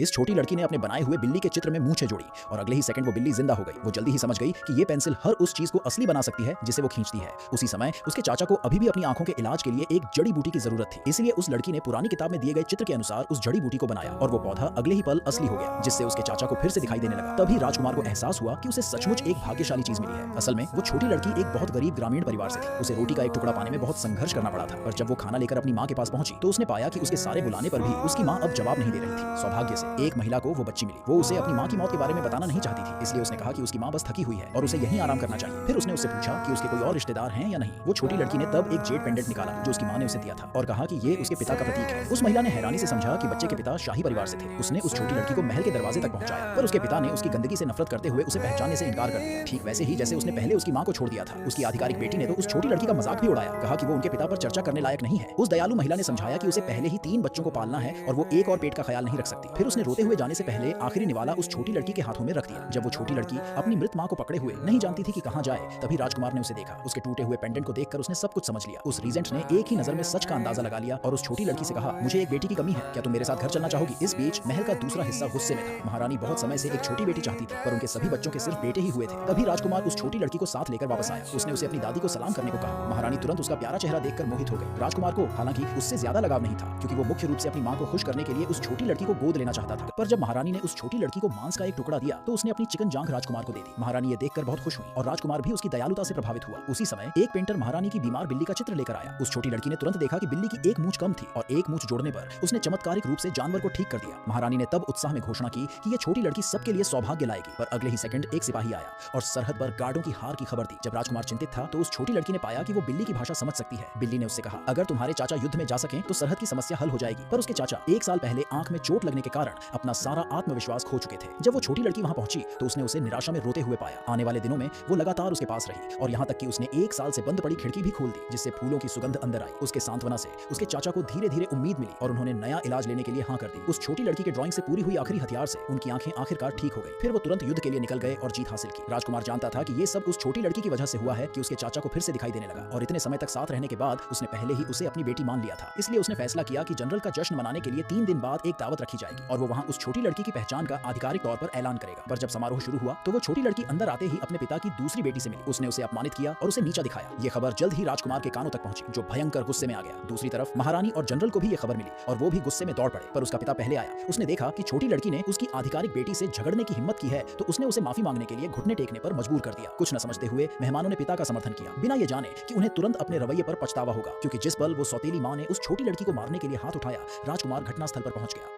इस छोटी लड़की ने अपने बनाए हुए बिल्ली के चित्र में मूंछें जोड़ी और अगले ही सेकंड वो बिल्ली जिंदा हो गई। वो जल्दी ही समझ गई कि ये पेंसिल हर उस चीज को असली बना सकती है जिसे वो खींचती है। उसी समय उसके चाचा को अभी भी अपनी आंखों के इलाज के लिए एक जड़ी बूटी की जरूरत थी, इसलिए उस लड़की ने पुरानी किताब में दिए गए चित्र के अनुसार उस जड़ी बूटी को बनाया और वो पौधा अगले ही पल असली हो गया, जिससे उसके चाचा को फिर से दिखाई देने लगा। तभी राजकुमार को एहसास हुआ कि उसे सचमुच एक भाग्यशाली चीज मिली है। असल में वो छोटी लड़की एक बहुत गरीब ग्रामीण परिवार से थी। उसे रोटी का एक टुकड़ा पाने में बहुत संघर्ष करना पड़ा था, पर जब वो खाना लेकर अपनी माँ के पास पहुंची तो उसने पाया कि उसके सारे बुलाने पर भी उसकी माँ अब जवाब नहीं दे रही थी। सौभाग्य से एक महिला को वो बच्ची मिली। वो उसे अपनी माँ की मौत के बारे में बताना नहीं चाहती थी, इसलिए उसने कहा कि उसकी माँ बस थकी हुई है और उसे यहीं आराम करना चाहिए। फिर उसने उससे पूछा कि उसके कोई और रिश्तेदार हैं या नहीं। वो छोटी लड़की ने तब एक जेड पेंडेंट निकाला जो उसकी माँ ने उसे दिया था और कहा कि ये उसके पिता का प्रतीक है। उस महिला ने हैरानी से समझा कि बच्चे के पिता शाही परिवार से थे। उसने उस छोटी लड़की को महल के दरवाजे तक पहुंचाया, पर उसके पिता ने उसकी गंदगी से नफरत करते हुए उसे पहचानने से इनकार कर दिया, ठीक वैसे ही जैसे उसने पहले उसकी माँ को छोड़ दिया था। उसकी आधिकारिक बेटी ने तो उस छोटी लड़की का मजाक भी उड़ाया, कहा कि वो उनके पिता पर चर्चा करने लायक नहीं है। उस दयालु महिला ने समझाया कि उसे पहले ही 3 बच्चों को पालना है और वो एक और पेट का ख्याल नहीं रख सकती। फिर उसने रोते हुए जाने से पहले आखिरी निवाला उस छोटी लड़की के हाथों में रख दिया। जब वो छोटी लड़की अपनी मृत माँ को पकड़े हुए नहीं जानती थी कि कहाँ जाए, तभी राजकुमार ने उसे देखा। उसके टूटे हुए पेंडेंट को देखकर उसने सब कुछ समझ लिया। उस रीजेंट ने एक ही नजर में सच का अंदाजा लगा लिया और उस छोटी लड़की से कहा, मुझे एक बेटी की कमी है, क्या तुम मेरे साथ घर चलना चाहोगी? इस बीच महल का दूसरा हिस्सा गुस्से में था। महारानी बहुत समय से एक छोटी बेटी चाहती थी, पर उनके सभी बच्चों के सिर्फ बेटे ही हुए थे। तभी राजकुमार उस छोटी लड़की को साथ लेकर वापस आया। उसने उसे अपनी दादी को सलाम करने को कहा। महारानी तुरंत उसका प्यारा चेहरा देखकर मोहित हो गई। राजकुमार को हालांकि उससे ज्यादा लगाव नहीं था, क्योंकि वो मुख्य रूप से अपनी माँ को खुश करने के लिए उस छोटी लड़की को गोद लेना चाहता था। पर जब महारानी ने उस छोटी लड़की को मांस का एक टुकड़ा दिया तो उसने अपनी चिकन जांघ राजकुमार को दे दी। महारानी ये देखकर बहुत खुश हुई और राजकुमार भी उसकी दयालुता से प्रभावित हुआ। उसी समय एक पेंटर महारानी की बीमार बिल्ली का चित्र लेकर आया। उस छोटी लड़की ने तुरंत देखा कि बिल्ली की एक मूंछ कम थी और एक मूंछ जोड़ने पर उसने चमत्कारिक रूप से जानवर को ठीक कर दिया। महारानी ने तब उत्साह में घोषणा की कि ये छोटी लड़की सबके लिए सौभाग्य लाएगी। पर अगले ही सेकंड एक सिपाही आया और सरहद पर गार्डों की हार की खबर दी। जब राजकुमार चिंतित था तो उस छोटी लड़की ने पाया कि वो बिल्ली की भाषा समझ सकती है। बिल्ली ने उससे कहा, अगर तुम्हारे चाचा युद्ध में जा सकें तो सरहद की समस्या हल हो जाएगी। पर उसके चाचा 1 साल पहले आंख में चोट लगने के कारण अपना सारा आत्मविश्वास खो चुके थे। जब वो छोटी लड़की वहां पहुंची तो उसने उसे निराशा में रोते हुए पाया। आने वाले दिनों में वो लगातार उसके पास रही और यहाँ तक कि उसने 1 साल से बंद पड़ी खिड़की भी खोल दी, जिससे फूलों की सुगंध अंदर आई। उसके सांत्वना से उसके चाचा को धीरे धीरे उम्मीद मिली और उन्होंने नया इलाज लेने के लिए हाँ कर दी। उस छोटी लड़की के ड्राइंग से पूरी हुई आखिरी हथियार से उनकी आंखें आखिरकार ठीक हो गई। फिर वो तुरंत युद्ध के लिए निकल गए और जीत हासिल की। राजकुमार जानता था कि ये सब उस छोटी लड़की की वजह से हुआ है कि उसके चाचा को फिर से दिखाई देने लगा और इतने समय तक साथ रहने के बाद उसने पहले ही उसे अपनी बेटी मान लिया था। इसलिए उसने फैसला किया कि जनरल का जश्न मनाने के लिए 3 दिन बाद एक दावत रखी जाएगी और वो वहाँ उस छोटी लड़की की पहचान का आधिकारिक तौर पर ऐलान करेगा। पर जब समारोह शुरू हुआ तो वो छोटी लड़की अंदर आते ही अपने पिता की दूसरी बेटी से मिली। उसने उसे अपमानित किया और उसे नीचा दिखाया। ये खबर जल्द ही राजकुमार के कानों तक पहुंची, जो भयंकर गुस्से में आ गया। दूसरी तरफ महारानी और जनरल को भी ये खबर मिली और वो भी गुस्से में दौड़ पड़े। पर उसका पिता पहले आया। उसने देखा कि छोटी लड़की ने उसकी आधिकारिक बेटी से झगड़ने की हिम्मत की है, तो उसने उसे माफी मांगने के लिए घुटने टेकने पर मजबूर कर दिया। कुछ न समझते हुए मेहमानों ने पिता का समर्थन किया, बिना ये जाने कि उन्हें तुरंत अपने रवैये पर पछतावा होगा, क्योंकि जिस पल वो सौतेली माँ ने उस छोटी लड़की को मारने के लिए हाथ उठाया, राजकुमार घटनास्थल पर पहुंच गया।